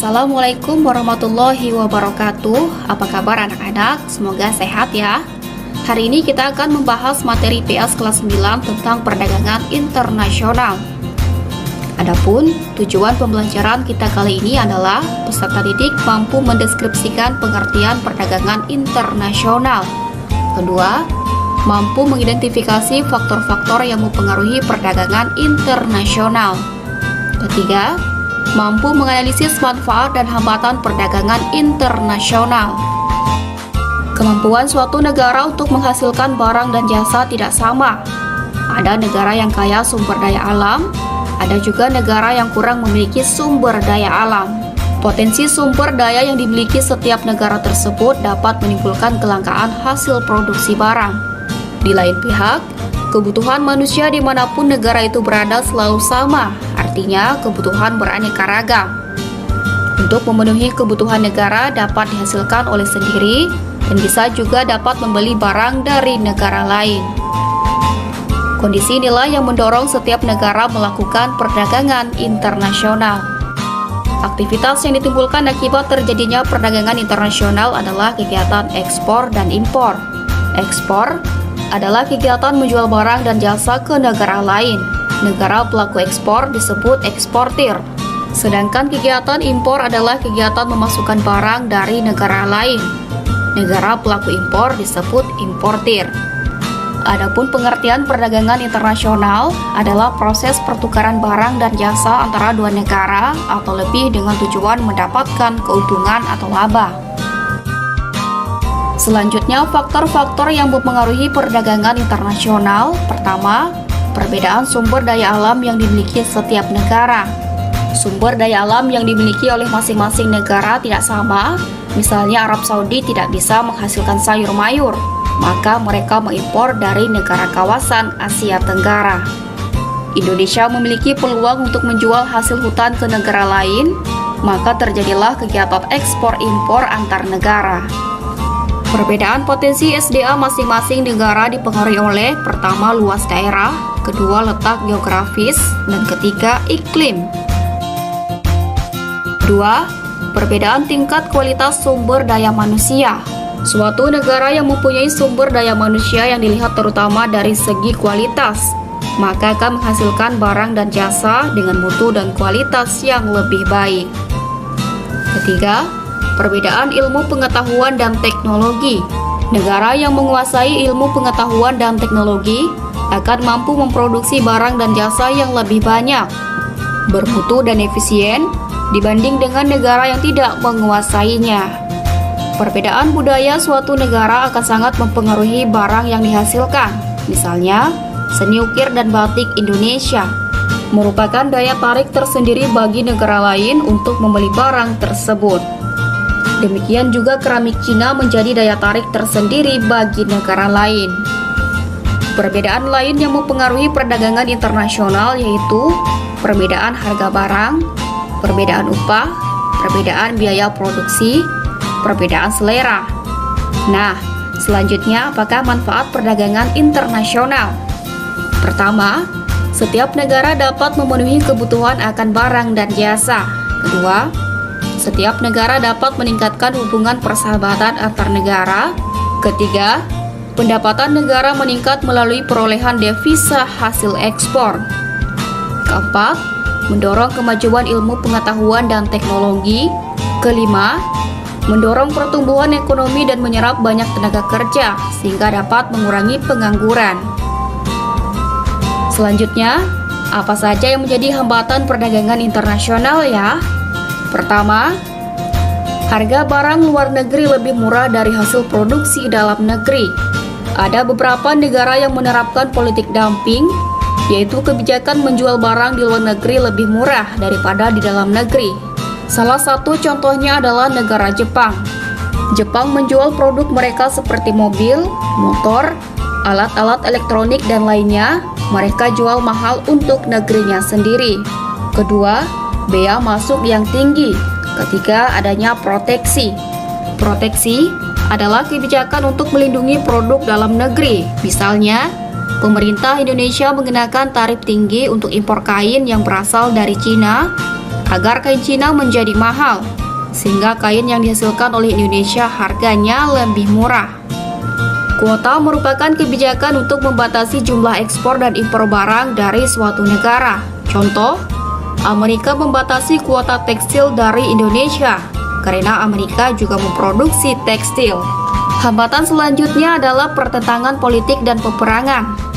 Assalamualaikum warahmatullahi wabarakatuh. Apa kabar anak-anak? Semoga sehat ya. Hari ini kita akan membahas materi PS kelas 9 tentang perdagangan internasional. Adapun tujuan pembelajaran kita kali ini adalah peserta didik mampu mendeskripsikan pengertian perdagangan internasional. Kedua, mampu mengidentifikasi faktor-faktor yang mempengaruhi perdagangan internasional. Ketiga, mampu menganalisis manfaat dan hambatan perdagangan internasional. Kemampuan suatu negara untuk menghasilkan barang dan jasa tidak sama. Ada negara yang kaya sumber daya alam, ada juga negara yang kurang memiliki sumber daya alam. Potensi sumber daya yang dimiliki setiap negara tersebut dapat menimbulkan kelangkaan hasil produksi barang. Di lain pihak, kebutuhan manusia dimanapun negara itu berada selalu sama, artinya kebutuhan beraneka ragam. Untuk memenuhi kebutuhan negara dapat dihasilkan oleh sendiri dan bisa juga dapat membeli barang dari negara lain. Kondisi inilah yang mendorong setiap negara melakukan perdagangan internasional. Aktivitas yang ditimbulkan akibat terjadinya perdagangan internasional adalah kegiatan ekspor dan impor. Ekspor adalah kegiatan menjual barang dan jasa ke negara lain. Negara pelaku ekspor disebut eksportir. Sedangkan kegiatan impor adalah kegiatan memasukkan barang dari negara lain. Negara pelaku impor disebut importir. Adapun pengertian perdagangan internasional adalah proses pertukaran barang dan jasa antara dua negara atau lebih dengan tujuan mendapatkan keuntungan atau laba. Selanjutnya, faktor-faktor yang mempengaruhi perdagangan internasional. Pertama, perbedaan sumber daya alam yang dimiliki setiap negara. Sumber daya alam yang dimiliki oleh masing-masing negara tidak sama. Misalnya Arab Saudi tidak bisa menghasilkan sayur mayur, maka mereka mengimpor dari negara kawasan Asia Tenggara. Indonesia memiliki peluang untuk menjual hasil hutan ke negara lain, maka terjadilah kegiatan ekspor-impor antar negara. Perbedaan potensi SDA masing-masing negara dipengaruhi oleh pertama luas daerah, kedua letak geografis, dan ketiga iklim. Dua, perbedaan tingkat kualitas sumber daya manusia. Suatu negara yang mempunyai sumber daya manusia yang dilihat terutama dari segi kualitas, maka akan menghasilkan barang dan jasa dengan mutu dan kualitas yang lebih baik. Ketiga, perbedaan ilmu pengetahuan dan teknologi. Negara yang menguasai ilmu pengetahuan dan teknologi akan mampu memproduksi barang dan jasa yang lebih banyak, bermutu dan efisien dibanding dengan negara yang tidak menguasainya. Perbedaan budaya suatu negara akan sangat mempengaruhi barang yang dihasilkan. Misalnya, seni ukir dan batik Indonesia merupakan daya tarik tersendiri bagi negara lain untuk membeli barang tersebut. Demikian juga keramik Cina menjadi daya tarik tersendiri bagi negara lain. Perbedaan lain yang mempengaruhi perdagangan internasional yaitu perbedaan harga barang, perbedaan upah, perbedaan biaya produksi, perbedaan selera. Nah, selanjutnya apakah manfaat perdagangan internasional? Pertama, setiap negara dapat memenuhi kebutuhan akan barang dan jasa. Kedua, setiap negara dapat meningkatkan hubungan persahabatan antar negara. Ketiga, pendapatan negara meningkat melalui perolehan devisa hasil ekspor. Keempat, mendorong kemajuan ilmu pengetahuan dan teknologi. Kelima, mendorong pertumbuhan ekonomi dan menyerap banyak tenaga kerja sehingga dapat mengurangi pengangguran. Selanjutnya, apa saja yang menjadi hambatan perdagangan internasional ya? Pertama, harga barang luar negeri lebih murah dari hasil produksi dalam negeri. Ada beberapa negara yang menerapkan politik dumping, yaitu kebijakan menjual barang di luar negeri lebih murah daripada di dalam negeri. Salah satu contohnya adalah negara Jepang. Jepang menjual produk mereka seperti mobil, motor, alat-alat elektronik, dan lainnya. Mereka jual mahal untuk negerinya sendiri. Kedua, bea masuk yang tinggi. Ketiga, adanya proteksi. Proteksi adalah kebijakan untuk melindungi produk dalam negeri. Misalnya, pemerintah Indonesia mengenakan tarif tinggi untuk impor kain yang berasal dari Cina agar kain Cina menjadi mahal, sehingga kain yang dihasilkan oleh Indonesia harganya lebih murah. Kuota merupakan kebijakan untuk membatasi jumlah ekspor dan impor barang dari suatu negara. Contoh, Amerika membatasi kuota tekstil dari Indonesia karena Amerika juga memproduksi tekstil. Hambatan selanjutnya adalah pertentangan politik dan peperangan.